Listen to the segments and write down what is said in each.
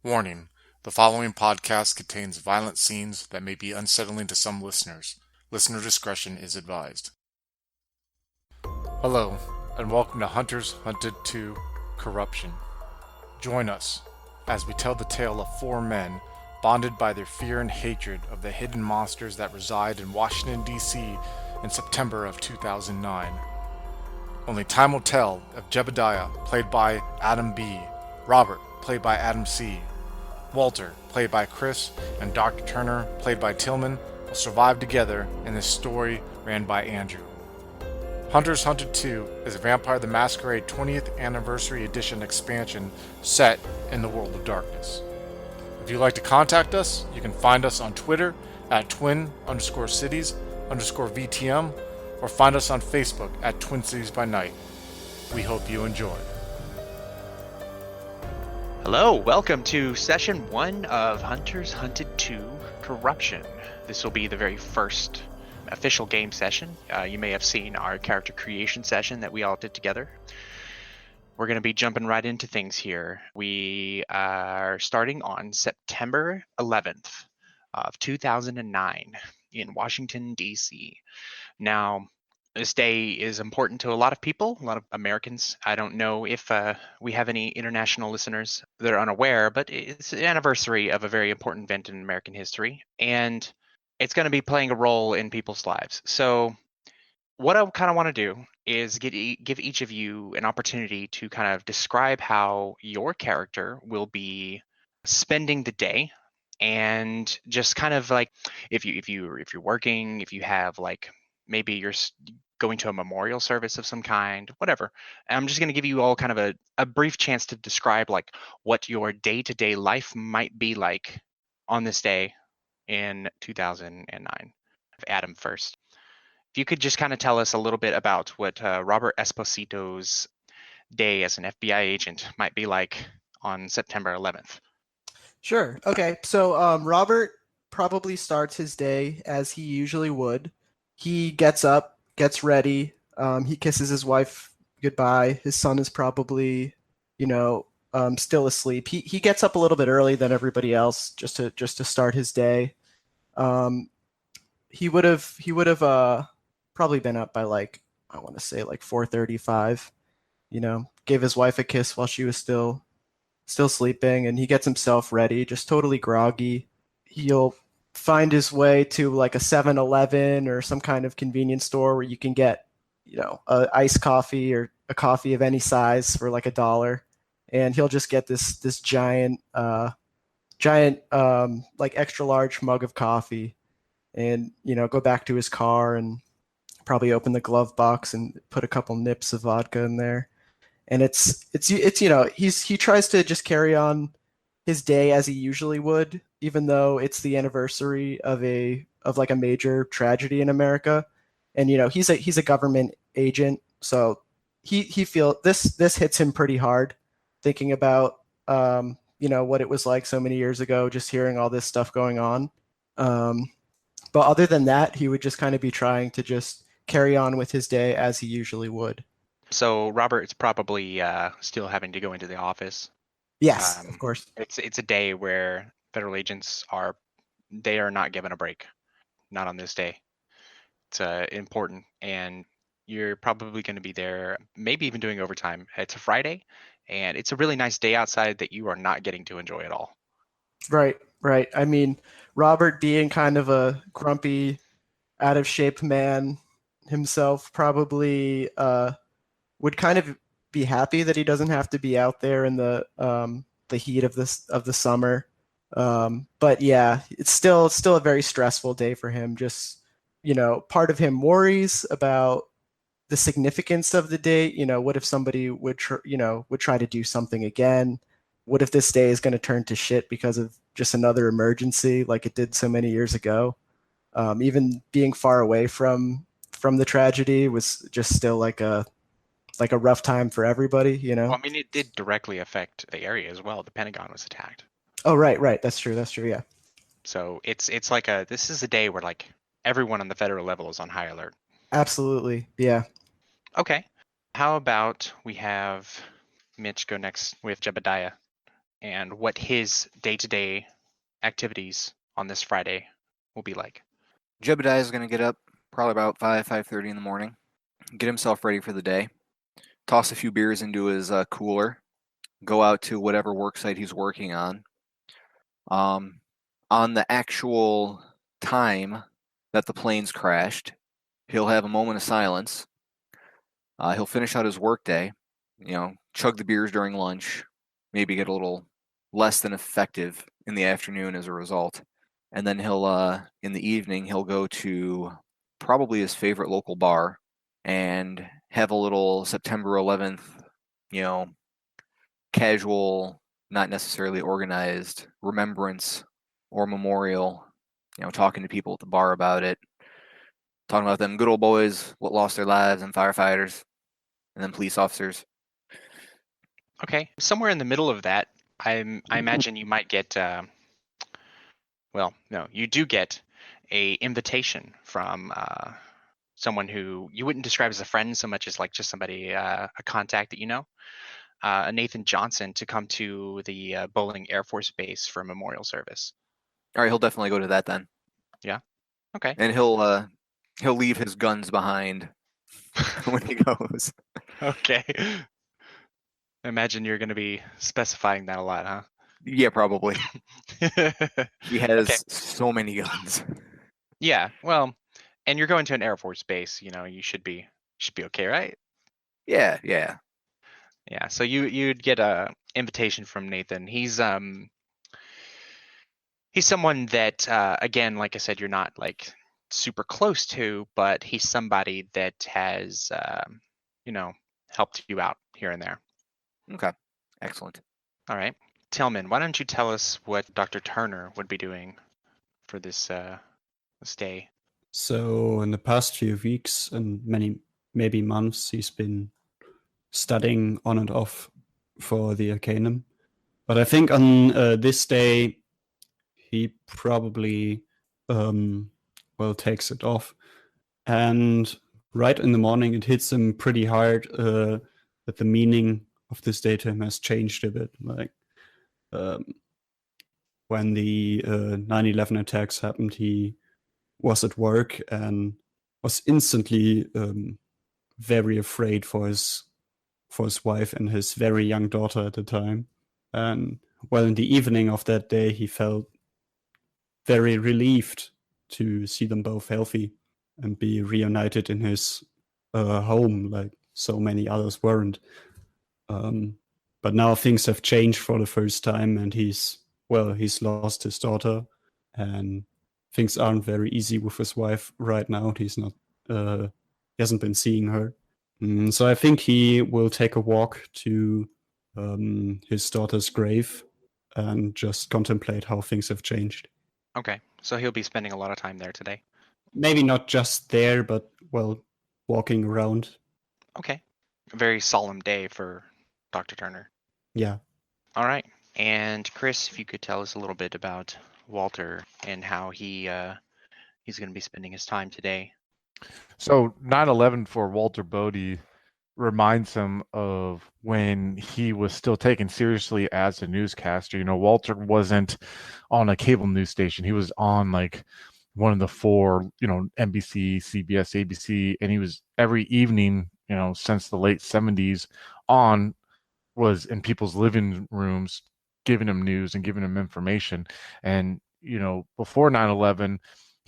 Warning: the following podcast contains violent scenes that may be unsettling to some listeners. Listener discretion is advised. Hello, and welcome to Hunters Hunted 2 Corruption. Join us as we tell the tale of four men bonded by their fear and hatred of the hidden monsters that reside in Washington, D.C. in September of 2009. Only time will tell if Jebediah, played by Adam B., Robert, played by Adam C., Walter, played by Chris, and Dr. Turner, played by Tillman, will survive together in this story ran by Andrew. Hunters Hunted 2 is a Vampire the Masquerade 20th Anniversary Edition expansion set in the World of Darkness. If you'd like to contact us, you can find us on Twitter at twin_cities_VTM or find us on Facebook at Twin Cities by Night. We hope you enjoy. Hello, welcome to session 1 of Hunters Hunted 2 Corruption. This will be the very first official game session. You may have seen our character creation session that we all did together. We're going to be jumping right into things here. We are starting on September 11th of 2009 in Washington, D.C. Now, this day is important to a lot of people, a lot of Americans. I don't know if we have any international listeners that are unaware, but it's an anniversary of a very important event in American history, and it's going to be playing a role in people's lives. So what I kind of want to do is give each of you an opportunity to kind of describe how your character will be spending the day, and just kind of like if you're working, if you have like maybe you're going to a memorial service of some kind, whatever. And I'm just going to give you all kind of a brief chance to describe like what your day-to-day life might be like on this day in 2009. Adam first. If you could just kind of tell us a little bit about what Robert Esposito's day as an FBI agent might be like on September 11th. Sure. Okay. So Robert probably starts his day as he usually would. He gets up, gets ready. He kisses his wife goodbye. His son is probably, still asleep. He gets up a little bit early than everybody else just to start his day. He would have probably been up by like I want to say like 4:35. Gave his wife a kiss while she was still sleeping, and he gets himself ready, just totally groggy. He'll find his way to like a 7-Eleven or some kind of convenience store where you can get, a iced coffee or a coffee of any size for like $1. And he'll just get this giant like extra large mug of coffee and, go back to his car and probably open the glove box and put a couple nips of vodka in there. And it's he tries to just carry on his day as he usually would, even though it's the anniversary of like a major tragedy in America. And he's a government agent, so he feel this hits him pretty hard, thinking about what it was like so many years ago, just hearing all this stuff going on. But other than that, he would just kind of be trying to just carry on with his day as he usually would. So Robert's probably still having to go into the office. Yes, of course. It's a day where federal agents are not given a break. Not on this day. It's important, and you're probably going to be there, maybe even doing overtime. It's a Friday, and it's a really nice day outside that you are not getting to enjoy at all. Right. I mean, Robert being kind of a grumpy, out of shape man himself probably would kind of be happy that he doesn't have to be out there in the heat of the summer. But yeah, it's still a very stressful day for him. Just part of him worries about the significance of the date. What if somebody would try to do something again? What if this day is going to turn to shit because of just another emergency like it did so many years ago? Even being far away from the tragedy was just still like a rough time for everybody, Well, I mean, it did directly affect the area as well. The Pentagon was attacked. Oh, right. That's true. Yeah. So it's like this is a day where like everyone on the federal level is on high alert. Absolutely. Yeah. Okay. How about we have Mitch go next with Jebediah? and what his day-to-day activities on this Friday will be like. Jebediah is going to get up probably about 5:30 in the morning, get himself ready for the day, toss a few beers into his cooler, go out to whatever work site he's working on. On the actual time that the planes crashed, he'll have a moment of silence. He'll finish out his workday, chug the beers during lunch, maybe get a little less than effective in the afternoon as a result. And then in the evening, he'll go to probably his favorite local bar and have a little September 11th, casual, not necessarily organized remembrance or memorial, talking to people at the bar about it, talking about them good old boys, what lost their lives, and firefighters, and then police officers. Okay, somewhere in the middle of that, I imagine you might get, you do get a invitation from someone who you wouldn't describe as a friend so much as like just somebody, a contact that you know, Nathan Johnson, to come to the Bowling Air Force Base for a memorial service. All right, he'll definitely go to that then. Yeah. Okay. And he'll leave his guns behind when he goes. Okay. I imagine you're going to be specifying that a lot, huh? Yeah, probably. He has Okay. so many guns. Yeah. Well, and you're going to an Air Force base. You should be okay, right? Yeah. Yeah. So you'd get a invitation from Nathan. He's someone that again, like I said, you're not like super close to, but he's somebody that has helped you out here and there. Okay. Excellent. All right. Tillman, why don't you tell us what Dr. Turner would be doing for this day? So in the past few weeks and maybe months, he's been studying on and off for the Arcanum. But I think on this day, he probably takes it off. And right in the morning, it hits him pretty hard that the meaning of this day to him has changed a bit. Like when the 9/11 attacks happened, he was at work and was instantly very afraid for his wife and his very young daughter at the time. And well, in the evening of that day, he felt very relieved to see them both healthy and be reunited in his home, like so many others weren't. But now things have changed for the first time, and he's lost his daughter, and things aren't very easy with his wife right now. He hasn't been seeing her. So I think he will take a walk to his daughter's grave and just contemplate how things have changed. Okay, so he'll be spending a lot of time there today. Maybe not just there, but, walking around. Okay, a very solemn day for Dr. Turner. Yeah. All right, and Chris, if you could tell us a little bit about Walter and how he's going to be spending his time today. So 9/11 for Walter Bodie reminds him of when he was still taken seriously as a newscaster. Walter wasn't on a cable news station. He was on like one of the four, NBC, CBS, ABC, and he was every evening, since the late 70s was in people's living rooms giving him news and giving him information. And, before 9/11,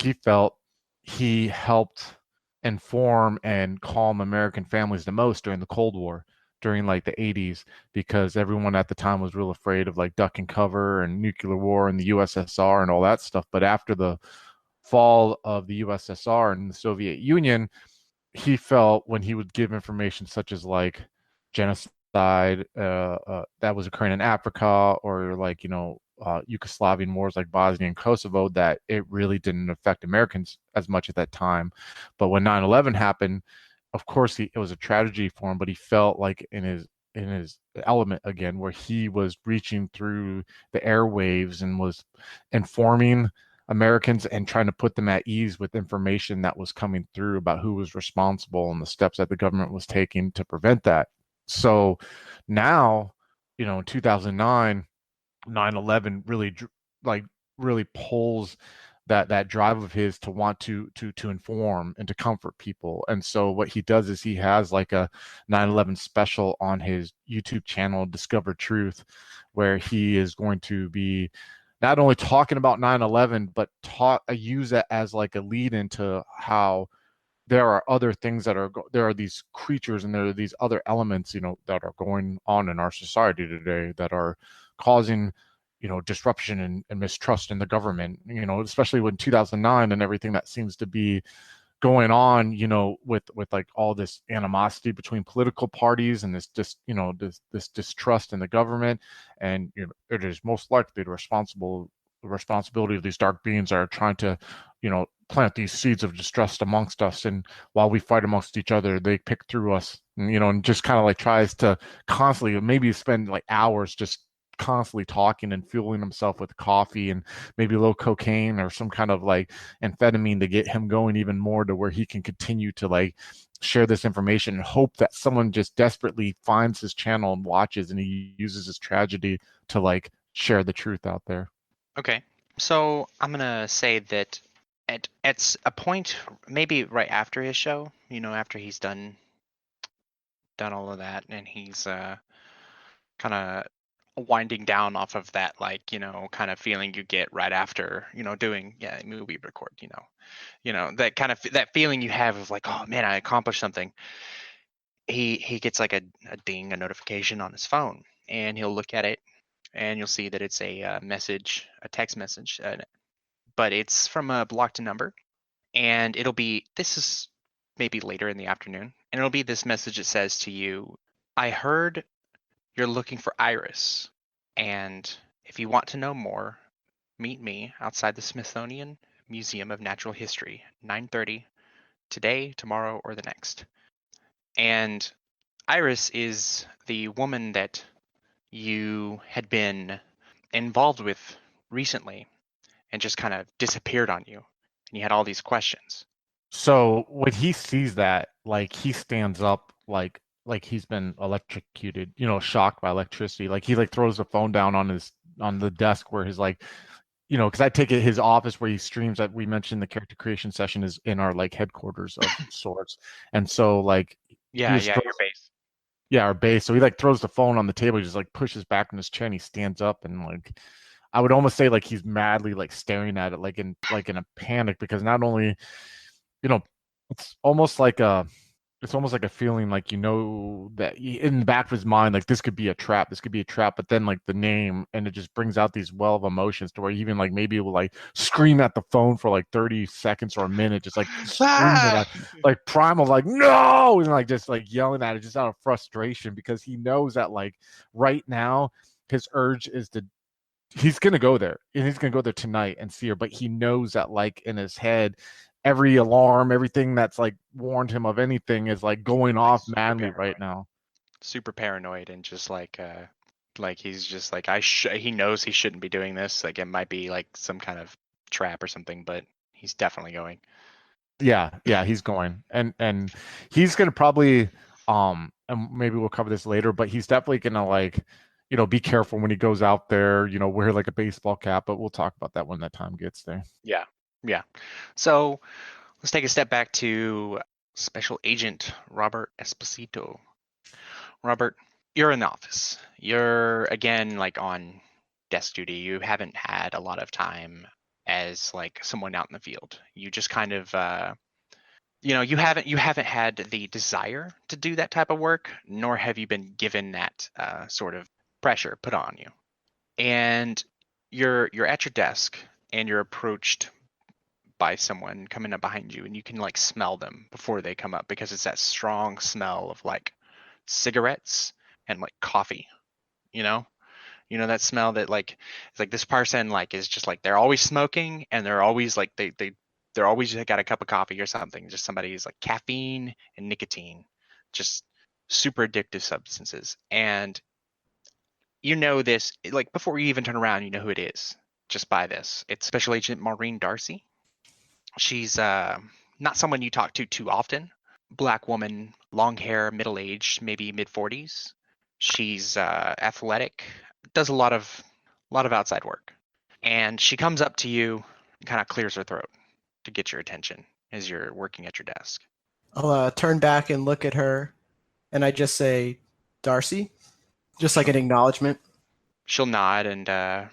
he felt he helped inform and calm American families the most during the Cold War, during like the 80s, because everyone at the time was real afraid of like duck and cover and nuclear war and the USSR and all that stuff. But after the fall of the USSR and the Soviet Union, he felt when he would give information such as like genocide that was occurring in Africa, or like Yugoslavian wars like Bosnia and Kosovo, that it really didn't affect Americans as much at that time. But when 9/11 happened, of course it was a tragedy for him, but he felt like in his element again, where he was reaching through the airwaves and was informing Americans and trying to put them at ease with information that was coming through about who was responsible and the steps that the government was taking to prevent that. So now, in 2009, 9/11 really like really pulls that drive of his to want to inform and to comfort people. And so what he does is he has like a 9/11 special on his YouTube channel, Discover Truth, where he is going to be not only talking about 9/11 but use it as like a lead into how there are other things that there are these creatures and there are these other elements, that are going on in our society today that are causing, disruption and mistrust in the government, especially when 2009 and everything that seems to be going on, with like all this animosity between political parties and this distrust in the government. And it is most likely the responsibility of these dark beings that are trying to, plant these seeds of distrust amongst us. And while we fight amongst each other, they pick through us, and just kind of like tries to constantly maybe spend like hours just constantly talking and fueling himself with coffee and maybe a little cocaine or some kind of like amphetamine to get him going even more to where he can continue to like share this information and hope that someone just desperately finds his channel and watches, and he uses his tragedy to like share the truth out there. Okay. So I'm gonna say that at a point, maybe right after his show, after he's done all of that, and he's kind of winding down off of that, like, kind of feeling you get right after, doing movie record, that kind of that feeling you have of like, oh man, I accomplished something. He gets like a ding, a notification on his phone, and he'll look at it, and you'll see that it's a message, a text message, but it's from a blocked number, and this is maybe later in the afternoon, and it'll be this message that says to you, I heard you're looking for Iris, and if you want to know more, meet me outside the Smithsonian Museum of Natural History, 9:30 today, tomorrow, or the next. And Iris is the woman that you had been involved with recently and just kind of disappeared on you, and you had all these questions. So when he sees that, like he stands up like he's been electrocuted, shocked by electricity. Like he like throws the phone down on the desk where his like, because I take it his office where he streams, that we mentioned the character creation session is in our like headquarters of sorts. And so like Yeah, your base. yeah, our base. So he like throws the phone on the table, he just like pushes back on his chair and he stands up and like I would almost say like he's madly like staring at it like in a panic, because not only, you know, it's almost like a feeling like that in the back of his mind, like this could be a trap, but then like the name, and it just brings out these well of emotions to where even like maybe it will like scream at the phone for like 30 seconds or a minute, just like screaming at like primal, like no, and like just like yelling at it just out of frustration, because he knows that like right now his urge is to he's gonna go there, and he's gonna go there tonight and see her, but he knows that like in his head every alarm, everything that's like warned him of anything is like going off madly right now. Super paranoid, and just like he's just like he knows he shouldn't be doing this. Like it might be like some kind of trap or something, but he's definitely going. Yeah, he's going, and he's gonna probably and maybe we'll cover this later, but he's definitely gonna like, be careful when he goes out there, wear like a baseball cap, but we'll talk about that when that time gets there. Yeah. So let's take a step back to Special Agent Robert Esposito. Robert, you're in the office. You're again like on desk duty. You haven't had a lot of time as like someone out in the field. You just kind of you haven't had the desire to do that type of work, nor have you been given that sort of pressure put on you. And you're at your desk, and you're approached by someone coming up behind you, and you can like smell them before they come up, because it's that strong smell of like cigarettes and like coffee, you know that smell that like it's like this person like is just like they're always smoking, and they're always like they're always got a cup of coffee or something. Just somebody who's like caffeine and nicotine, just super addictive substances. And this like before you even turn around, you know who it is just by this. It's Special Agent Maureen Darcy. She's not someone you talk to too often. Black woman, long hair, middle aged, maybe mid 40s. She's athletic, does a lot of a lot of outside work. And she comes up to you and kind of clears her throat to get your attention as you're working at your desk. I'll turn back and look at her, and I just say, Darcy, just like an acknowledgement. She'll nod and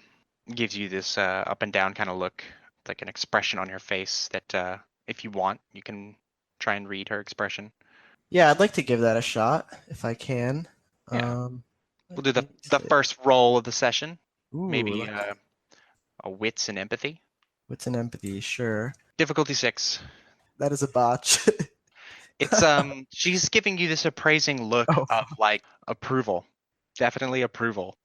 gives you this up and down kind of look, like an expression on her face that if you want, you can try and read her expression. Yeah, I'd like to give that a shot if I can. Yeah. Um, We'll do the let me first roll of the session. see. Ooh, Maybe a wits and empathy. what's an empathy? Sure. Difficulty 6. That is a botch. It's she's giving you this appraising look Oh, of like approval. Definitely approval.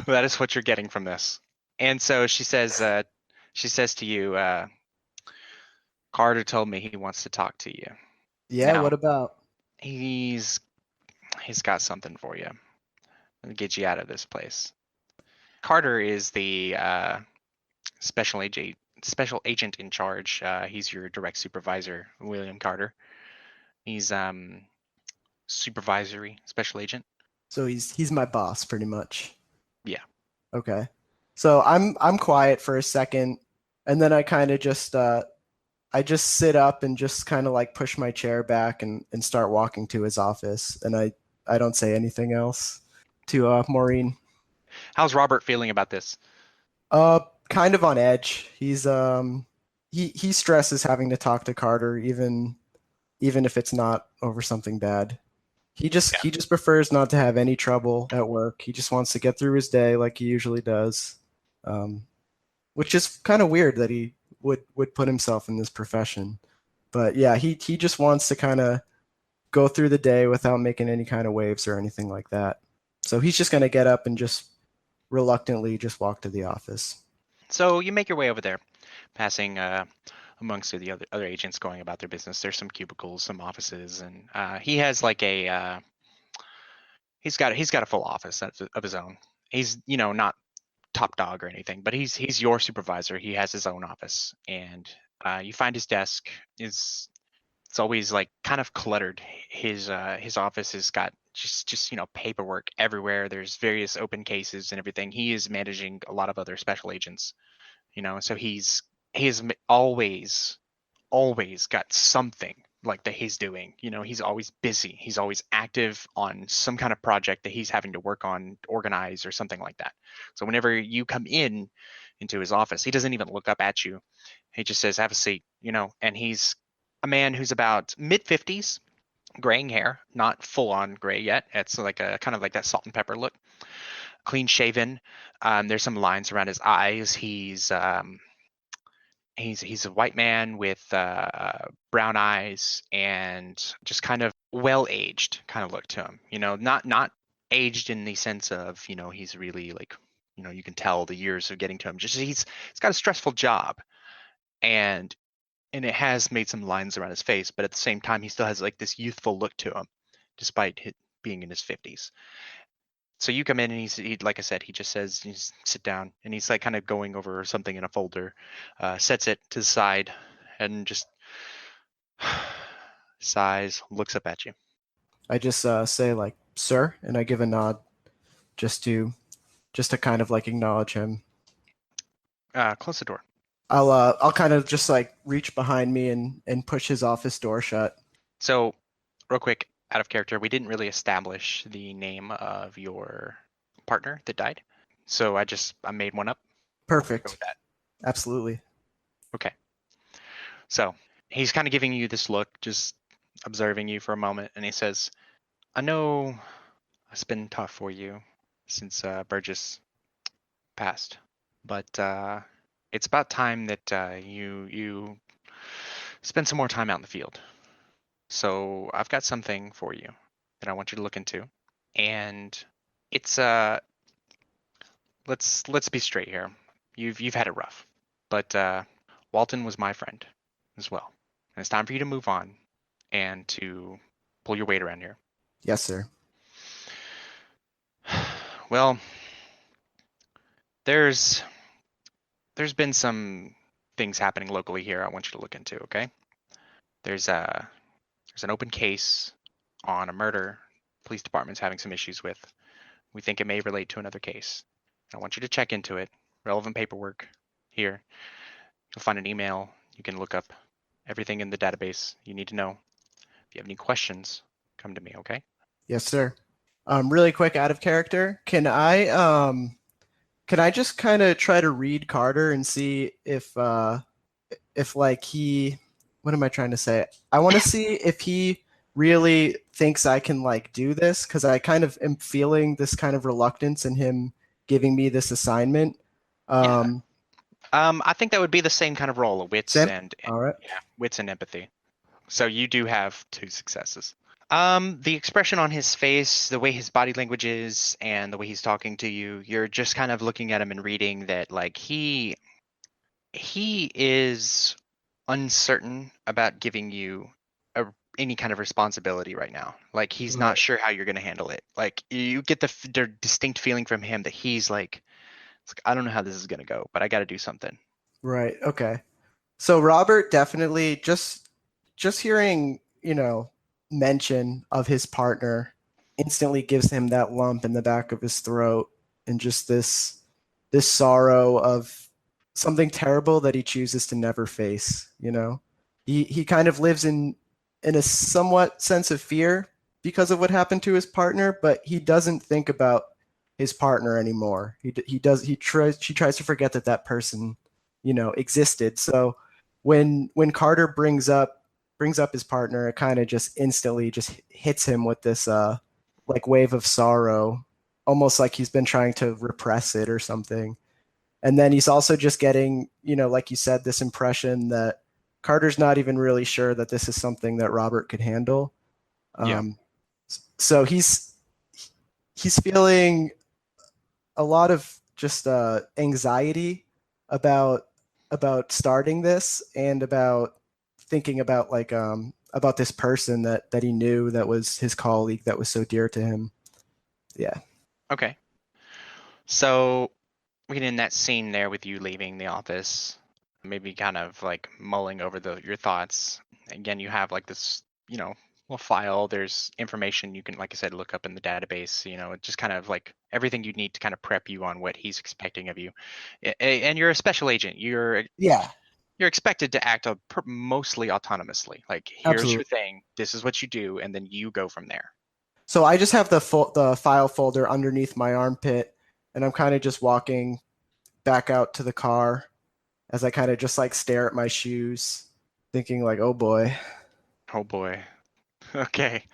That is what you're getting from this. And so she says to you, Carter told me he wants to talk to you. yeah, Now, what about? he's got something for you. Let me get you out of this place. Carter is the special agent in charge. He's your direct supervisor, William Carter. He's supervisory special agent. So he's my boss pretty much. Yeah. Okay. So I'm quiet for a second, and then I kind of just I just sit up and just kind of like push my chair back and start walking to his office, and I don't say anything else to Maureen. How's Robert feeling about this? Kind of on edge. He stresses having to talk to Carter even if it's not over something bad. He just prefers not to have any trouble at work. He just wants to get through his day like he usually does. Which is kind of weird that he would put himself in this profession. But yeah, he just wants to kind of go through the day without making any kind of waves or anything like that. So he's just going to get up and just reluctantly just walk to the office. So you make your way over there, passing amongst the other agents going about their business. There's some cubicles, some offices, and he has like a he's got a full office of his own. He's not top dog or anything, but he's your supervisor. He has his own office, and you find his desk is it's always like kind of cluttered. His office has got just paperwork everywhere. There's various open cases and everything. He is managing a lot of other special agents, so he's always got something like that he's doing. He's always busy. He's always active on some kind of project that he's having to work on, organize, or something like that. So whenever you come into his office, he doesn't even look up at you. He just says, "Have a seat," and he's a man who's about mid-50s, graying hair, not full-on gray yet. It's like a kind of like that salt and pepper look. Clean shaven. There's some lines around his eyes. He's a white man with brown eyes and just kind of well-aged kind of look to him. Not aged in the sense of he's really like you can tell the years of getting to him. Just he's got a stressful job, and it has made some lines around his face, but at the same time he still has like this youthful look to him, despite being in his 50s. So you come in and he like I said, he just says, sit down, and he's like kind of going over something in a folder, sets it to the side, and just sighs, looks up at you. I just say like, "Sir," and I give a nod, just to kind of like acknowledge him. Close the door. I'll kind of just like reach behind me and push his office door shut. So, real quick, out of character, we didn't really establish the name of your partner that died, so I made one up. Go Perfect. with that. Absolutely. Okay. So he's kind of giving you this look, just observing you for a moment, and he says, "I know it's been tough for you since Burgess passed, but it's about time that you spend some more time out in the field. So I've got something for you that I want you to look into, and it's let's be straight here. You've had it rough, but Walton was my friend as well, and it's time for you to move on and to pull your weight around here." Yes, sir. Well, there's been some things happening locally here I want you to look into, okay? There's an open case on a murder police department's having some issues with. We think it may relate to another case. I want you to check into it. Relevant paperwork here. You'll find an email. You can look up everything in the database you need to know. If you have any questions, come to me, okay? Yes, sir. Really quick, out of character, can I just kind of try to read Carter and see if like he, what am I trying to say? I want to see if he really thinks I can like do this, because I kind of am feeling this kind of reluctance in him giving me this assignment. Yeah. Um, I think that would be the same kind of role, wits Sam? and All right. yeah, wits and empathy. So you do have 2 successes. The expression on his face, the way his body language is, and the way he's talking to you, you're just kind of looking at him and reading that like he is uncertain about giving you any kind of responsibility right now. Like he's not Right. sure how you're going to handle it. Like you get the distinct feeling from him that he's like, it's like, I don't know how this is going to go, but I got to do something. Right. Okay. So Robert definitely just hearing, mention of his partner instantly gives him that lump in the back of his throat, and just this sorrow of something terrible that he chooses to never face, you know. He kind of lives in a somewhat sense of fear because of what happened to his partner, but he doesn't think about his partner anymore. She tries to forget that person, existed. So when Carter brings up his partner, it kind of just instantly just hits him with this like wave of sorrow, almost like he's been trying to repress it or something. And then he's also just getting, like you said, this impression that Carter's not even really sure that this is something that Robert could handle. Yeah. So he's feeling a lot of just anxiety about starting this, and about thinking about like about this person that he knew, that was his colleague, that was so dear to him. Yeah. Okay. So we get in that scene there with you leaving the office, maybe kind of like mulling over your thoughts. Again, you have like this, little file. There's information you can, like I said, look up in the database. It just kind of like everything you need to kind of prep you on what he's expecting of you. And you're a special agent. Yeah, You're expected to act mostly autonomously. Like, here's your absolutely. thing. This is what you do, and then you go from there. So I just have the file folder underneath my armpit, and I'm kind of just walking back out to the car as I kind of just like stare at my shoes, thinking like, oh boy. Oh boy. Okay.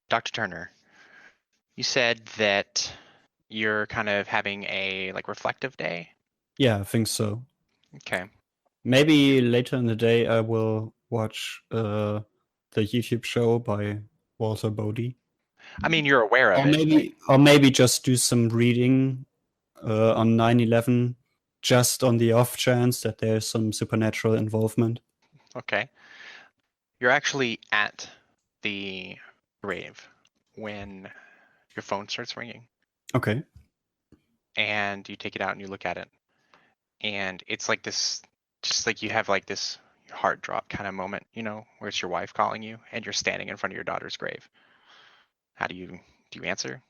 Dr. Turner, you said that you're kind of having a like reflective day. Yeah, I think so. Okay. Maybe later in the day I will watch the YouTube show by Walter Bodie. I mean, you're aware of it. Or maybe just do some reading on 9/11, just on the off chance that there's some supernatural involvement. Okay. You're actually at the grave when your phone starts ringing, Okay. and you take it out and you look at it, and it's like this, just like you have like this heart drop kind of moment, where it's your wife calling you and you're standing in front of your daughter's grave. How do you answer?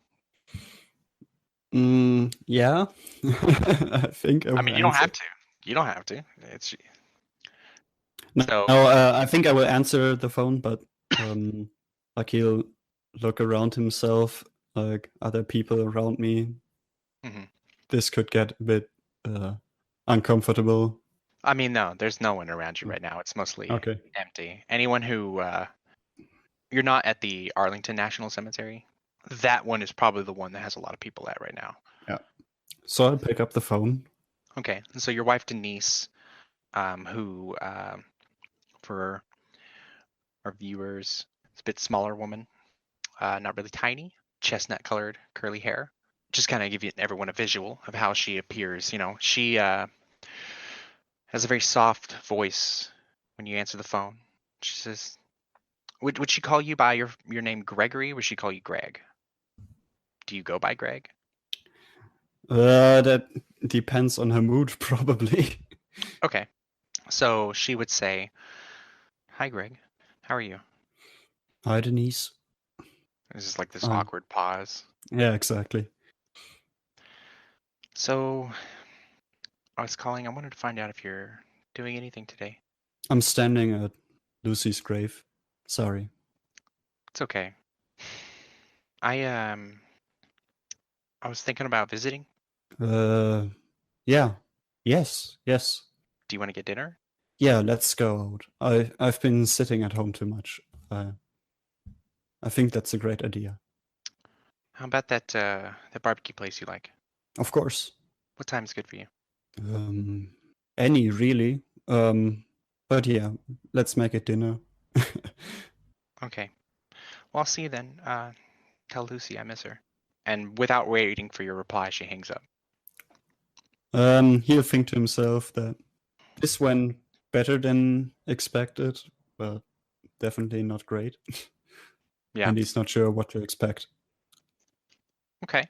Yeah. I think I mean, you don't have to. You don't have to. It's No, I think I will answer the phone, but like he'll look around himself, like other people around me. Mhm. This could get a bit uncomfortable. I mean, no, there's no one around you right now. It's mostly Okay. empty. Anyone who you're not at the Arlington National Cemetery. That one is probably the one that has a lot of people at right now. Yeah. So I'll pick up the phone. Okay, and so your wife Denise, who for our viewers, is a bit smaller woman, not really tiny, chestnut colored, curly hair. Just kind of give everyone a visual of how she appears. She has a very soft voice when you answer the phone. She says, "Would she call you by your name Gregory? Or would she call you Greg? Do you go by Greg?" That depends on her mood, probably. Okay, so she would say, "Hi, Greg. How are you?" Hi, Denise. This is like this awkward pause. Yeah, exactly. So, I was calling. I wanted to find out if you're doing anything today. I'm standing at Lucy's grave. Sorry. It's okay. I was thinking about visiting. Yeah. Yes. Do you want to get dinner? Yeah, let's go out. I've been sitting at home too much. I think that's a great idea. How about that barbecue place you like? Of course. What time is good for you? Any really. But yeah, let's make it dinner. Okay. Well, I'll see you then. Tell Lucy I miss her. And without waiting for your reply, she hangs up. He'll think to himself that this went better than expected, but definitely not great. Yeah. And he's not sure what to expect. Okay.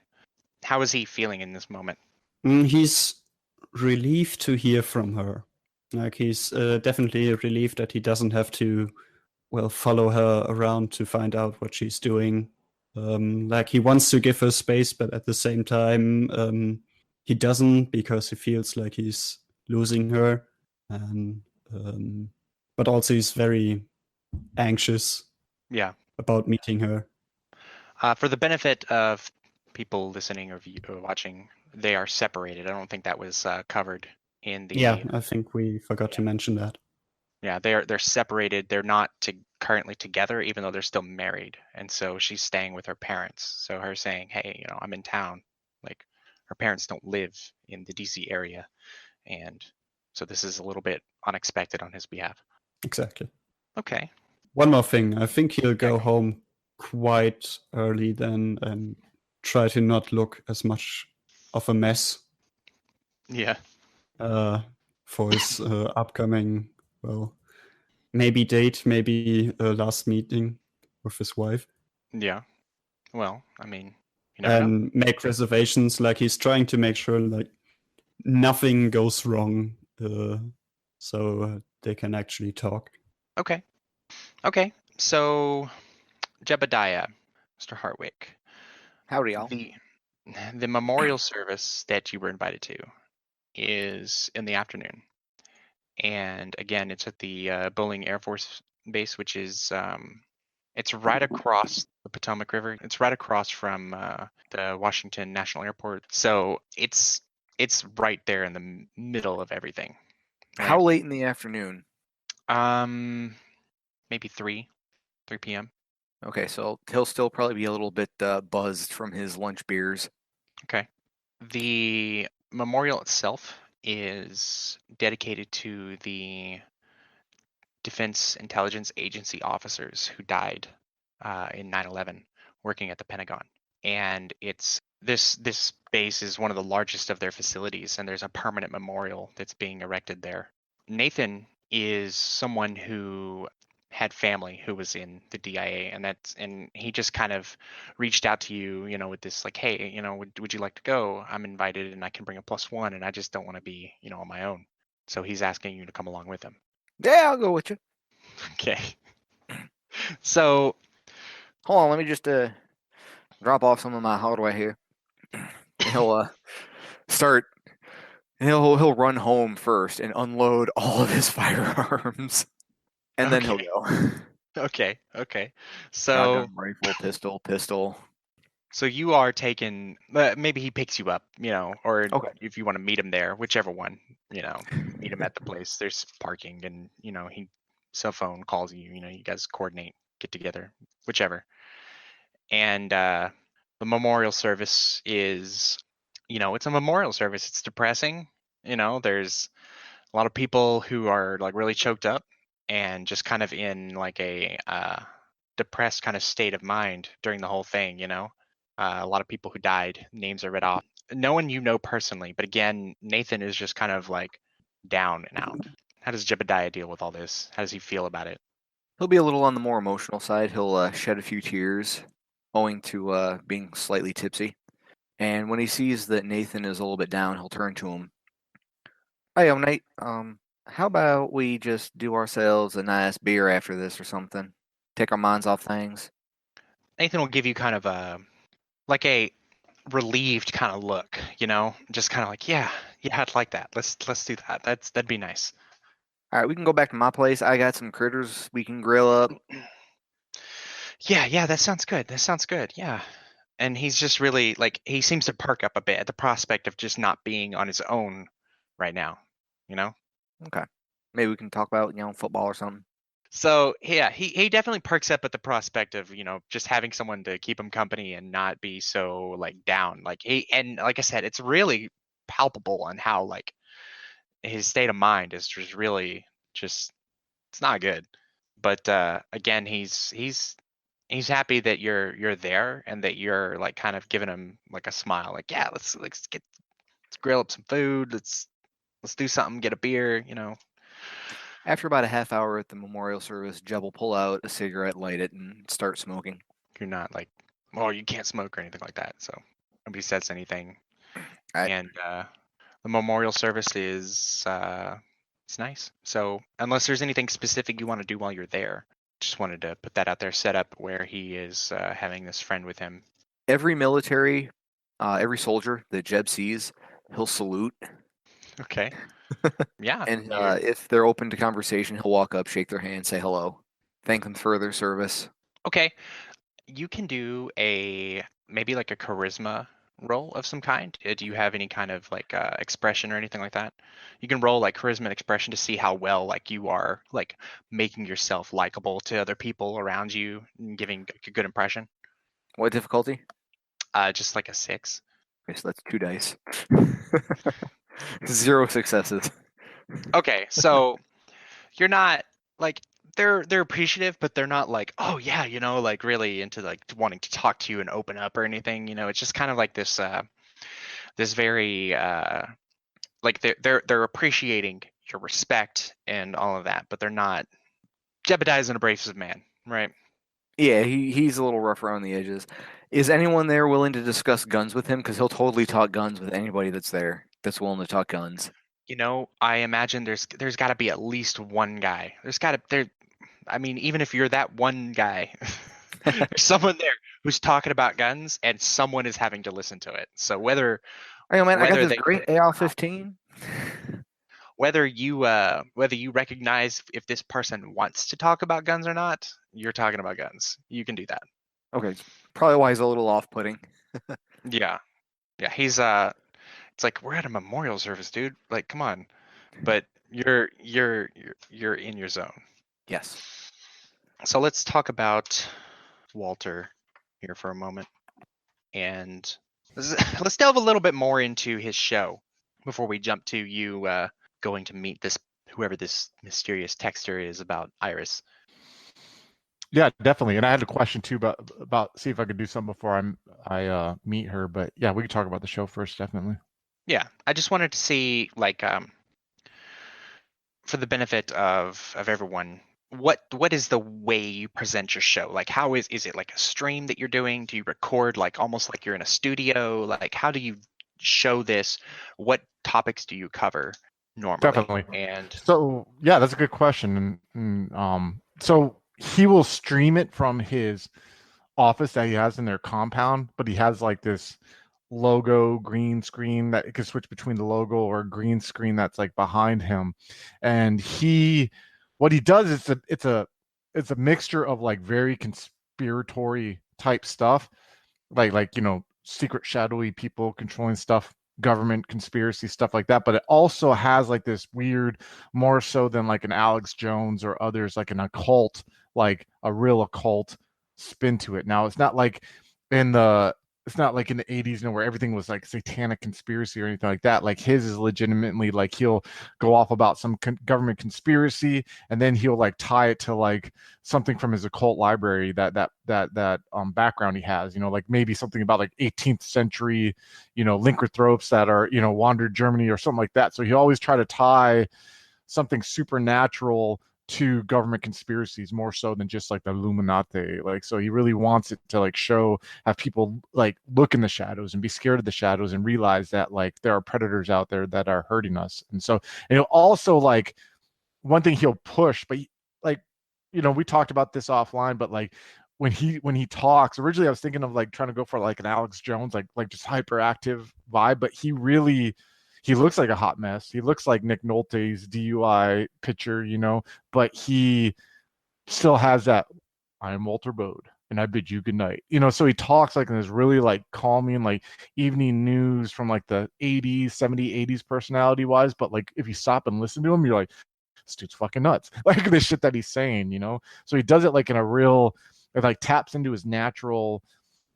How is he feeling in this moment? He's relieved to hear from her. Like, he's definitely relieved that he doesn't have to, well, follow her around to find out what she's doing. Like, he wants to give her space, but at the same time, he doesn't, because he feels like he's losing her. And but also he's very anxious Yeah. about meeting her. For the benefit of people listening or watching, they are separated. I don't think that was covered in the. Yeah, I think we forgot to mention that. Yeah, they're separated. They're not currently together, even though they're still married. And so she's staying with her parents. So her saying, "Hey, I'm in town." Like, her parents don't live in the DC area, and so this is a little bit unexpected on his behalf. Exactly. Okay. One more thing. I think he'll go home quite early then and try to not look as much of a mess Yeah. for his upcoming, well, maybe date, maybe last meeting with his wife. Yeah. Well, I mean, you never know. And make reservations. Like, he's trying to make sure like nothing goes wrong, so they can actually talk. Okay. Okay. So, Jebediah, Mr. Hartwick, Howdy, y'all. the memorial service that you were invited to is in the afternoon, and again, it's at the Bowling Air Force Base, which is it's right across the Potomac River. It's right across from the Washington National Airport, so it's right there in the middle of everything. Right? How late in the afternoon? Maybe 3 p.m. Okay, so he'll still probably be a little bit buzzed from his lunch beers. Okay. The memorial itself is dedicated to the Defense Intelligence Agency officers who died in 9/11 working at the Pentagon. And it's this base is one of the largest of their facilities, and there's a permanent memorial that's being erected there. Nathan is someone who had family who was in the DIA, and he just kind of reached out to you, with this like, hey, would you like to go? I'm invited, and I can bring a +1, and I just don't want to be, on my own. So he's asking you to come along with him. Yeah, I'll go with you. Okay. So, hold on, let me just drop off some of my hardware here. He'll start. He'll run home first and unload all of his firearms, and then he'll go. Okay. So, shotgun, rifle, pistol. So you are taking. Maybe he picks you up, or Okay. if you want to meet him there, whichever one, meet him at the place. There's parking, and he cell phone calls you. You guys coordinate, get together, whichever. And the memorial service is, it's a memorial service. It's depressing. There's a lot of people who are like really choked up and just kind of in like a depressed kind of state of mind during the whole thing. A lot of people who died, names are read off. No one you know personally, but again, Nathan is just kind of like down and out. How does Jebediah deal with all this? How does he feel about it? He'll be a little on the more emotional side. He'll shed a few tears, owing to being slightly tipsy. And when he sees that Nathan is a little bit down, he'll turn to him. Hey, Nate. How about we just do ourselves a nice beer after this or something? Take our minds off things. Nathan will give you kind of a relieved kind of look, just kind of like, yeah, I'd like that. Let's do that. That'd be nice. All right, we can go back to my place. I got some critters we can grill up. Yeah, that sounds good. Yeah. And he's just really like, he seems to perk up a bit at the prospect of just not being on his own right now, Okay. Maybe we can talk about, football or something. So yeah, he definitely perks up at the prospect of, just having someone to keep him company and not be so like down. And like I said, it's really palpable on how like his state of mind is just really just, it's not good. But again, he's happy that you're there and that you're like kind of giving him like a smile, like, yeah, let's grill up some food, let's do something, get a beer. After about a half hour at the memorial service, Jeb will pull out a cigarette, light it, and start smoking. You're not like, oh, you can't smoke or anything like that, so nobody says anything. Right. And the memorial service is it's nice. So unless there's anything specific you want to do while you're there, just wanted to put that out there, set up where he is having this friend with him. Every military, every soldier that Jeb sees, he'll salute. Okay. Yeah. And if they're open to conversation, he'll walk up, shake their hand, say hello, thank them for their service. Okay. You can do maybe like a charisma roll of some kind. Do you have any kind of like expression or anything like that? You can roll like charisma and expression to see how well like you are like making yourself likable to other people around you and giving a good impression. What difficulty? Just like a 6. Okay, so that's 2 dice. 0 successes. Okay, so you're not like, they're appreciative, but they're not like, oh yeah, like really into like wanting to talk to you and open up or anything. It's just kind of like this this very like they're appreciating your respect and all of that, but they're not. Jebediah is an abrasive man, right? Yeah, he's a little rough around the edges. Is anyone there willing to discuss guns with him? Because he'll totally talk guns with anybody that's there that's willing to talk guns. I imagine there's got to be at least one guy. I mean, even if you're that one guy, there's someone there who's talking about guns, and someone is having to listen to it. So whether Hey, man, I got whether this great AR-15. whether you recognize if this person wants to talk about guns or not, you're talking about guns. You can do that. Okay, probably why he's a little off-putting. Yeah. He's it's like, we're at a memorial service, dude. Like, come on. But you're in your zone. Yes. So let's talk about Walter here for a moment, and let's delve a little bit more into his show before we jump to you going to meet whoever this mysterious texter is about Iris. Yeah, definitely. And I had a question too about see if I could do something before I meet her. But yeah, we could talk about the show first, definitely. Yeah, I just wanted to see, like, for the benefit of everyone, what is the way you present your show? Like, how is it like a stream that you're doing? Do you record like almost like you're in a studio? Like, how do you show this? What topics do you cover normally? Definitely. And so yeah, that's a good question. And so he will stream it from his office that he has in their compound, but he has like this logo green screen that it can switch between the logo or a green screen that's like behind him. And what he does is it's a mixture of like very conspiratory type stuff, like secret shadowy people controlling stuff, government conspiracy stuff like that, but it also has like this weird, more so than like an Alex Jones or others, like an occult, like a real occult spin to it. Now it's not like in the 80s, where everything was like satanic conspiracy or anything like that. Like his is legitimately like he'll go off about some government conspiracy, and then he'll like tie it to like something from his occult library that background he has. Like maybe something about like 18th century, lycanthropes that are wandered Germany or something like that. So he always try to tie something supernatural to government conspiracies more so than just like the Illuminati. Like, so he really wants it to like have people like look in the shadows and be scared of the shadows and realize that like there are predators out there that are hurting us. And so, also like one thing he'll push, but like, we talked about this offline, but like when he talks, originally I was thinking of like trying to go for like an Alex Jones, like just hyperactive vibe, but he looks like a hot mess. He looks like Nick Nolte's DUI picture, you know, but he still has that I am Walter Bode and I bid you good night. You know, so he talks like in this really like calming, like evening news from like the 80s, 70s, 80s personality wise. But like if you stop and listen to him, you're like, this dude's fucking nuts. Like the shit that he's saying, you know? So he does it like in a real, it like taps into his natural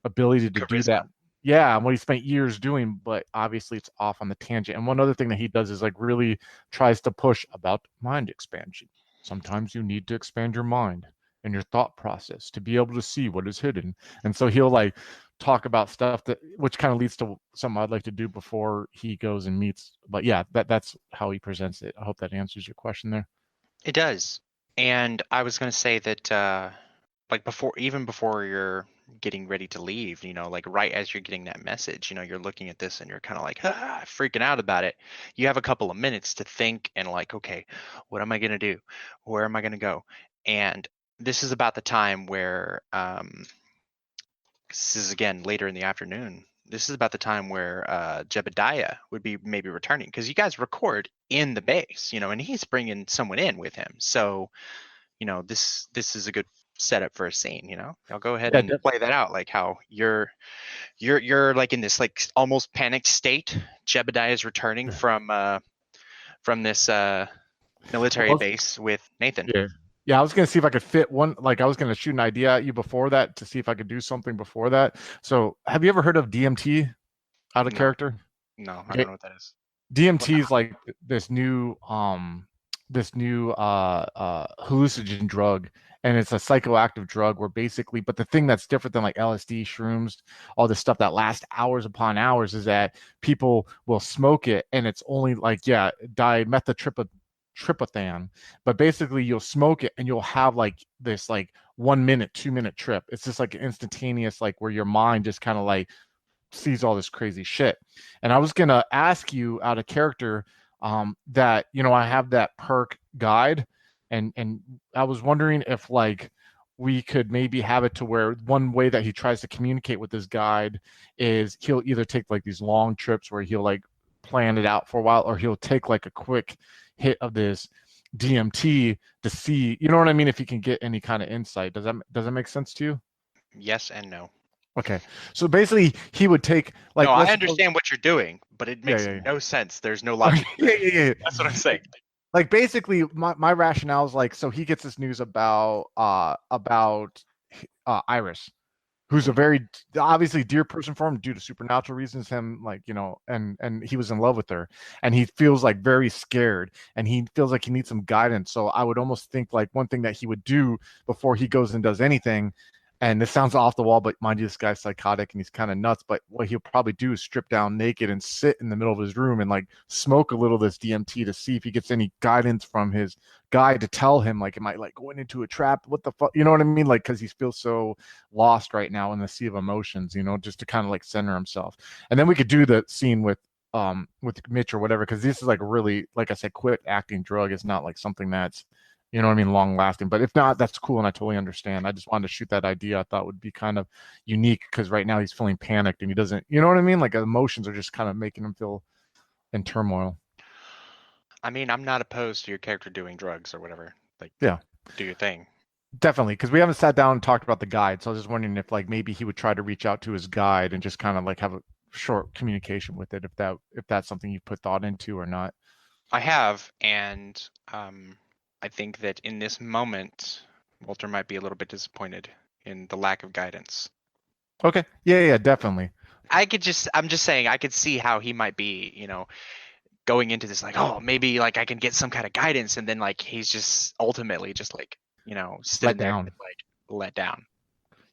ability to do that. Charisma. Yeah, and what he spent years doing, but obviously it's off on the tangent. And one other thing that he does is like really tries to push about mind expansion. Sometimes you need to expand your mind and your thought process to be able to see what is hidden. And so he'll like talk about stuff that which kind of leads to something I'd like to do before he goes and meets. But yeah, that's how he presents it. I hope that answers your question there. It does. And I was going to say that like even before you're getting ready to leave, you know, like right as you're getting that message, you know, you're looking at this and you're kind of like freaking out about it. You have a couple of minutes to think and like, okay, what am I going to do? Where am I going to go? And this is about the time where this is again later in the afternoon. This is about the time where Jebediah would be maybe returning, because you guys record in the base, you know, and he's bringing someone in with him. So, you know, this is a good setup for a scene. You know, I'll go ahead and play that out, like how you're like in this like almost panicked state. Jebediah is returning from this military base with Nathan. Yeah, I was gonna see if I could fit one. Like I was gonna shoot an idea at you before that to see if I could do something before that. So, have you ever heard of DMT out of character? No, I don't know what that is. DMT is like this new hallucinogen drug, and it's a psychoactive drug where basically, but the thing that's different than like LSD, shrooms, all this stuff that lasts hours upon hours is that people will smoke it and it's only like dimethyltryptophan, but basically you'll smoke it and you'll have like this like 1 minute, 2 minute trip. It's just like instantaneous, like where your mind just kind of like sees all this crazy shit. And I was gonna ask you out of character that, you know, I have that perk guide, and I was wondering if like we could maybe have it to where one way that he tries to communicate with his guide is he'll either take like these long trips where he'll like plan it out for a while, or he'll take like a quick hit of this DMT to see, you know what I mean, if he can get any kind of insight. Does that make sense to you? Yes and no. Okay, so basically he would take like. No, I understand what you're doing, but it makes no sense. There's no logic. Yeah. That's what I'm saying. Like basically, my rationale is like, so he gets this news about Iris, who's a very obviously dear person for him due to supernatural reasons. Him like, you know, and he was in love with her, and he feels like very scared, and he feels like he needs some guidance. So I would almost think like one thing that he would do before he goes and does anything. And this sounds off the wall, but mind you, this guy's psychotic and he's kind of nuts. But what he'll probably do is strip down naked and sit in the middle of his room and like smoke a little of this DMT to see if he gets any guidance from his guide to tell him like, am I like going into a trap? What the fuck? You know what I mean? Like, because he feels so lost right now in the sea of emotions, you know, just to kind of like center himself. And then we could do the scene with Mitch or whatever, because this is like really, like I said, quick acting drug. It's not like something that's, you know what I mean, long lasting. But if not, that's cool, and I totally understand. I just wanted to shoot that idea. I thought would be kind of unique, because right now he's feeling panicked and he doesn't, you know what I mean, like emotions are just kind of making him feel in turmoil. I mean, I'm not opposed to your character doing drugs or whatever. Like, yeah, do your thing. Definitely, because we haven't sat down and talked about the guide. So I was just wondering if like maybe he would try to reach out to his guide and just kind of like have a short communication with it, if that's something you've put thought into or not. I have, and I think that in this moment, Walter might be a little bit disappointed in the lack of guidance. Okay. Yeah, definitely. I'm just saying, I could see how he might be, you know, going into this like, oh, maybe like I can get some kind of guidance, and then like he's just ultimately just like, you know, sitting there like let down.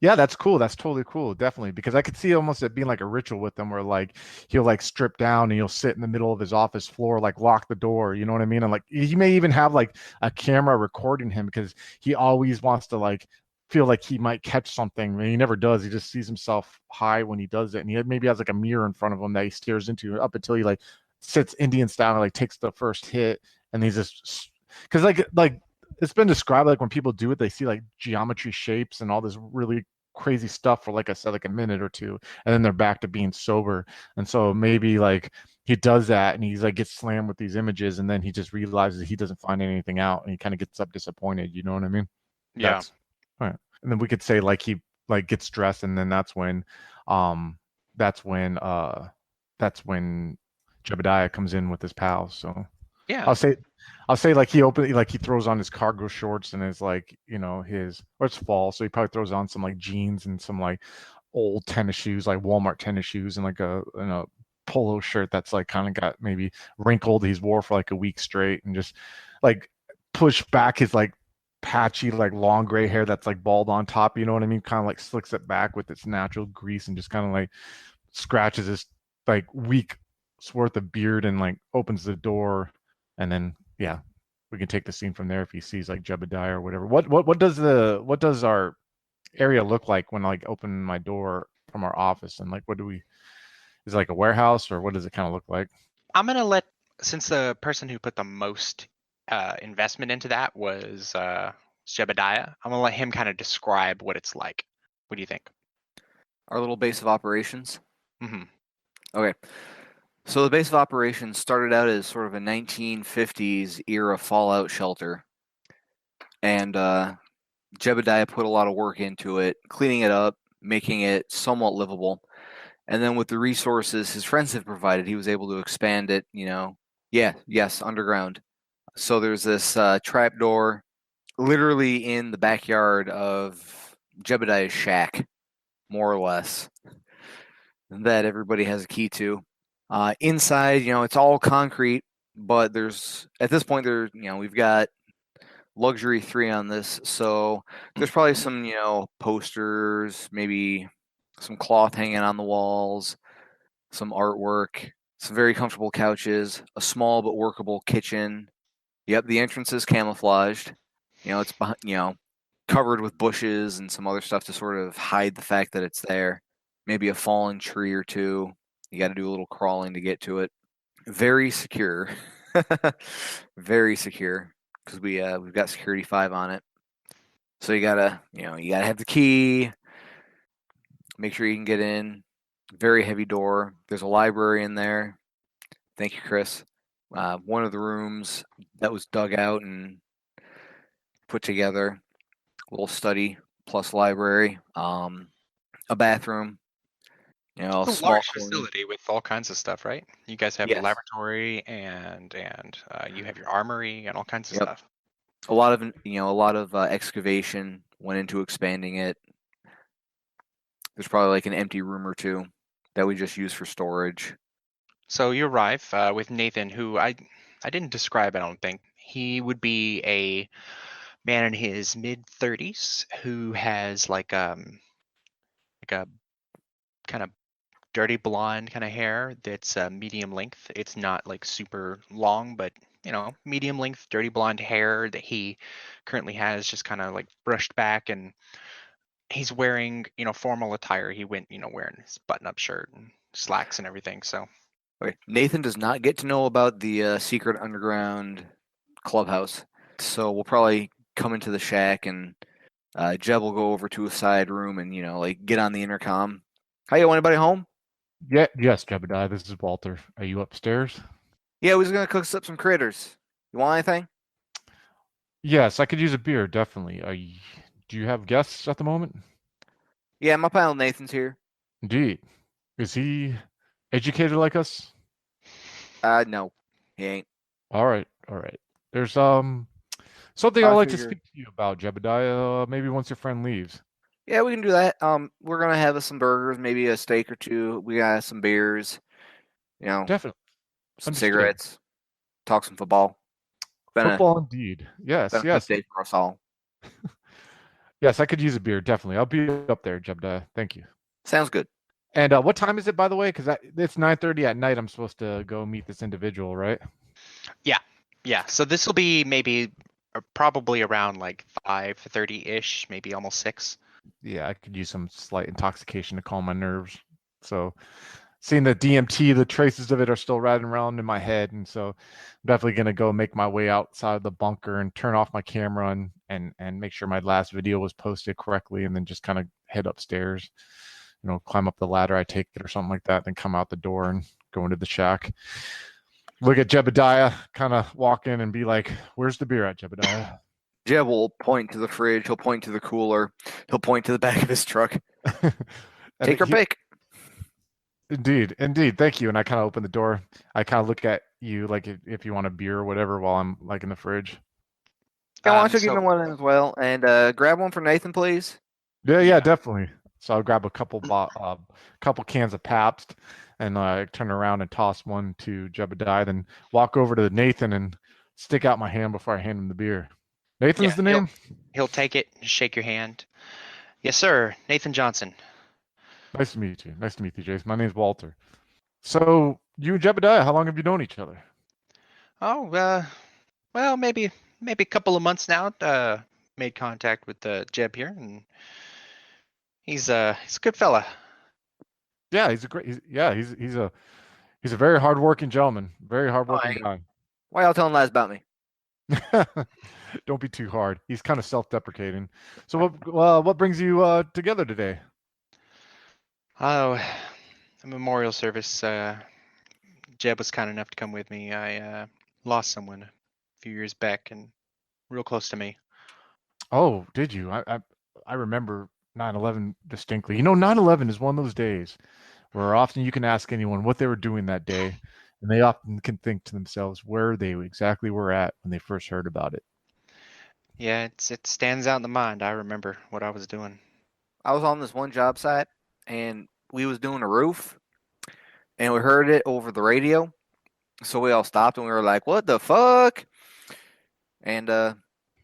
Yeah, that's cool. That's totally cool. Definitely. Because I could see almost it being like a ritual with him where like he'll like strip down and he'll sit in the middle of his office floor, like lock the door, you know what I mean? And like he may even have like a camera recording him, because he always wants to like feel like he might catch something, and he never does. He just sees himself high when he does it. And he maybe has like a mirror in front of him that he stares into up until he like sits Indian style and like takes the first hit, and he's just because like it's been described like when people do it, they see like geometry shapes and all this really crazy stuff for, like I said, like a minute or two, and then they're back to being sober. And so maybe like he does that and he's like gets slammed with these images, and then he just realizes he doesn't find anything out, and he kind of gets up disappointed. You know what I mean? Yeah. That's right. And then we could say like he like gets dressed, and then um that's when uh that's when Jebediah comes in with his pals. So Yeah. I'll say like he throws on his cargo shorts and his like, you know, his, or it's fall, so he probably throws on some like jeans and some like old tennis shoes, like Walmart tennis shoes, and like a polo shirt that's like kind of got maybe wrinkled. He's wore for like a week straight, and just like push back his like patchy like long gray hair that's like bald on top. You know what I mean? Kind of like slicks it back with its natural grease and just kind of like scratches his like week's worth of beard and like opens the door, and then yeah, we can take the scene from there if he sees like Jebediah or whatever. What does our area look like when I like open my door from our office, and like what do we, is it like a warehouse, or what does it kind of look like? I'm gonna let, since the person who put the most investment into that was Jebediah, I'm gonna let him kind of describe what it's like. What do you think? Our little base of operations. Mm-hmm. Okay. So the base of operations started out as sort of a 1950s era fallout shelter. And Jebediah put a lot of work into it, cleaning it up, making it somewhat livable. And then with the resources his friends had provided, he was able to expand it, yes, underground. So there's this trap door literally in the backyard of Jebediah's shack, more or less, that everybody has a key to. Inside, it's all concrete, but at this point, we've got luxury 3 on this, so there's probably some, posters, maybe some cloth hanging on the walls, some artwork, some very comfortable couches, a small but workable kitchen. Yep, the entrance is camouflaged. It's behind, covered with bushes and some other stuff to sort of hide the fact that it's there. Maybe a fallen tree or two. You got to do a little crawling to get to it. Very secure. Very secure, because we've got security 5 on it. So you gotta have the key. Make sure you can get in. Very heavy door. There's a library in there. Thank you, Chris. One of the rooms that was dug out and put together. A little study plus library. A bathroom. A It's a small large corner. facility with all kinds of stuff, right? You guys have Yes. a laboratory and you have your armory and all kinds of Yep. stuff. A lot of excavation went into expanding it. There's probably like an empty room or two that we just use for storage. So you arrive with Nathan, who I didn't describe, I don't think. He would be a man in his mid-30s who has like a kind of dirty blonde kind of hair that's medium length. It's not like super long, but medium length, dirty blonde hair that he currently has just kind of like brushed back, and he's wearing formal attire. He went wearing his button-up shirt and slacks and everything. So Okay. Nathan does not get to know about the secret underground clubhouse, so we'll probably come into the shack, and Jeb will go over to a side room and like get on the intercom. Hey, anybody home? Yeah, yes, Jebediah, this is Walter. Are you upstairs? Yeah, we was gonna cook up some critters. You want anything? Yes, I could use a beer, definitely. Do you have guests at the moment? Yeah, my pal Nathan's here. Indeed. Is he educated like us? No, he ain't. All right, all right. There's something I'd I like to figure. speak to you about, Jebediah. Maybe once your friend leaves. Yeah, we can do that. We're gonna have some burgers, maybe a steak or two. We got some beers, Definitely. some Understood. cigarettes, talk some football. Been Football indeed. Yes, a tough yes. day for us all. Yes, I could use a beer, definitely. I'll be up there, Jebediah. Thank you. Sounds good. And what time is it, by the way? Because it's 9:30 at night. I'm supposed to go meet this individual, right? yeah. So this will be maybe probably around like 5:30-ish, maybe almost 6. Yeah, I could use some slight intoxication to calm my nerves. So seeing the DMT, the traces of it are still riding around in my head, and so I'm definitely gonna go make my way outside the bunker and turn off my camera and make sure my last video was posted correctly, and then just kind of head upstairs, climb up the ladder, I take it or something like that, then come out the door and go into the shack. Look at Jebediah, kind of walk in and be like, "Where's the beer at, Jebediah?" Jeb will point to the fridge. He'll point to the cooler. He'll point to the back of his truck. Take your pick. Indeed. Thank you. And I kind of open the door. I kind of look at you like if you want a beer or whatever while I'm like in the fridge. Yeah, why don't you give me one as well? And grab one for Nathan, please. Yeah, definitely. So I'll grab a couple cans of Pabst and turn around and toss one to Jebediah, then walk over to Nathan and stick out my hand before I hand him the beer. Nathan's the name? He'll take it, shake your hand. Yes, sir. Nathan Johnson. Nice to meet you. Nice to meet you, Jason. My name's Walter. So you and Jebediah, how long have you known each other? Oh, well, maybe a couple of months now. Made contact with Jeb here, and he's a good fella. Yeah, he's a very hardworking gentleman. Very hardworking guy. Why y'all telling lies about me? Don't be too hard. He's kind of self-deprecating. So what brings you together today? Oh, a memorial service. Jeb was kind enough to come with me. I lost someone a few years back and real close to me. Oh, did you? I remember 9/11 distinctly. 9/11 is one of those days where often you can ask anyone what they were doing that day, and they often can think to themselves where they exactly were at when they first heard about it. Yeah, it stands out in the mind. I remember what I was doing. I was on this one job site, and we was doing a roof, and we heard it over the radio. So we all stopped, and we were like, "What the fuck?" And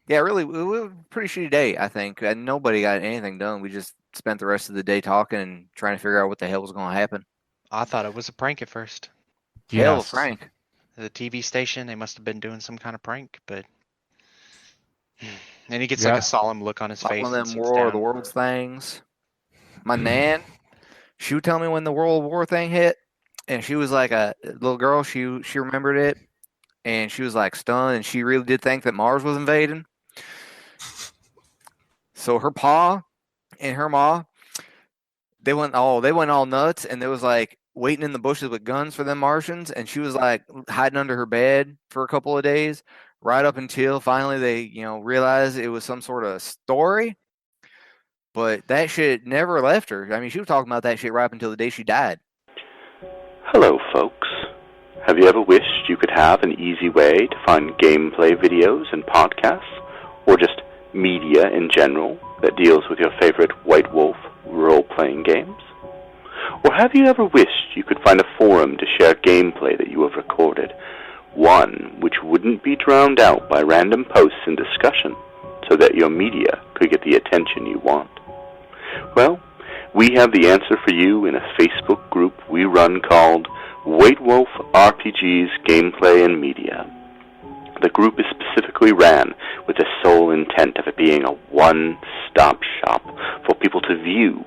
yeah, really, it was a pretty shitty day, I think. And nobody got anything done. We just spent the rest of the day talking and trying to figure out what the hell was going to happen. I thought it was a prank at first. Hell of a prank. The TV station, they must have been doing some kind of prank, but then he gets like a solemn look on his face. One of them War of the Worlds things. My nan, she would tell me when the World War thing hit, and she was like a little girl. She remembered it, and she was like stunned, and she really did think that Mars was invading. So her pa and her ma, they went all nuts, and they was like waiting in the bushes with guns for them Martians, and she was like hiding under her bed for a couple of days, right up until finally they, realized it was some sort of story. But that shit never left her. I mean, she was talking about that shit right up until the day she died. Hello, folks. Have you ever wished you could have an easy way to find gameplay videos and podcasts, or just media in general that deals with your favorite White Wolf role-playing games? Or have you ever wished you could find a forum to share gameplay that you have recorded, one which wouldn't be drowned out by random posts and discussion, so that your media could get the attention you want? Well, we have the answer for you in a Facebook group we run called White Wolf RPGs Gameplay and Media. The group is specifically ran with the sole intent of it being a one-stop shop for people to view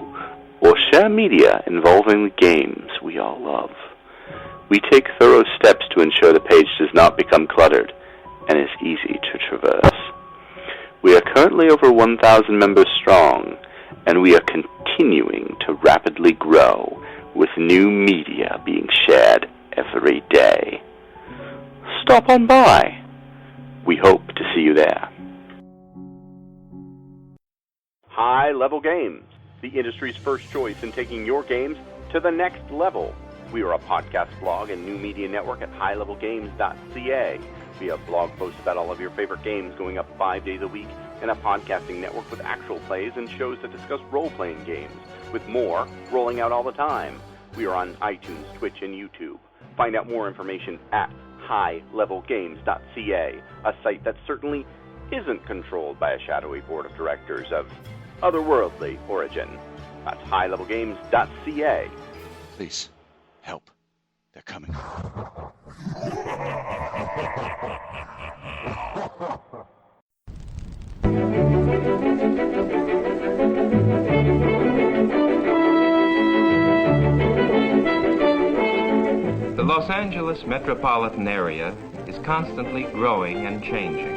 or share media involving the games we all love. We take thorough steps to ensure the page does not become cluttered and is easy to traverse. We are currently over 1,000 members strong, and we are continuing to rapidly grow, with new media being shared every day. Stop on by. We hope to see you there. High Level Games, the industry's first choice in taking your games to the next level. We are a podcast blog and new media network at highlevelgames.ca. We have blog posts about all of your favorite games going up 5 days a week, and a podcasting network with actual plays and shows that discuss role-playing games, with more rolling out all the time. We are on iTunes, Twitch, and YouTube. Find out more information at highlevelgames.ca, a site that certainly isn't controlled by a shadowy board of directors of otherworldly origin. That's highlevelgames.ca. Please, help. They're coming. Los Angeles metropolitan area is constantly growing and changing.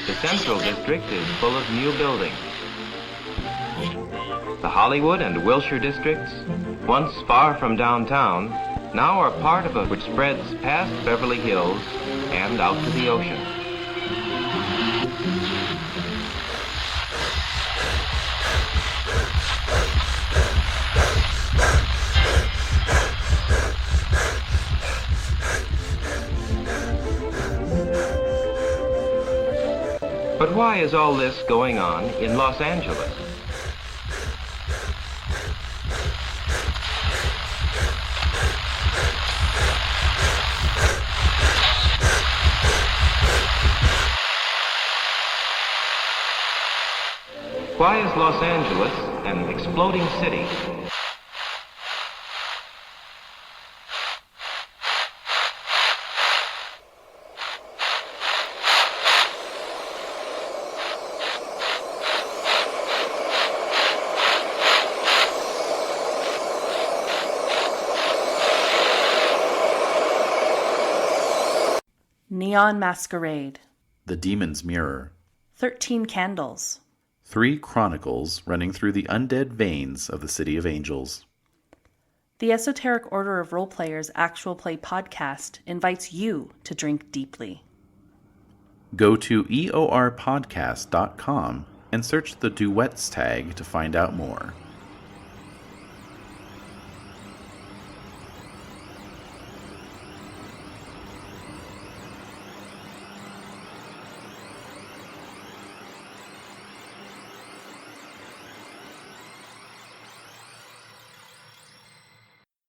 The Central District is full of new buildings. The Hollywood and Wilshire districts, once far from downtown, now are part of a which spreads past Beverly Hills and out to the ocean. But why is all this going on in Los Angeles? Why is Los Angeles an exploding city? Neon Masquerade. The Demon's Mirror. 13 Candles. 3 chronicles running through the undead veins of the City of Angels. The Esoteric Order of Roleplayers Actual Play podcast invites you to drink deeply. Go to eorpodcast.com and search the duets tag to find out more.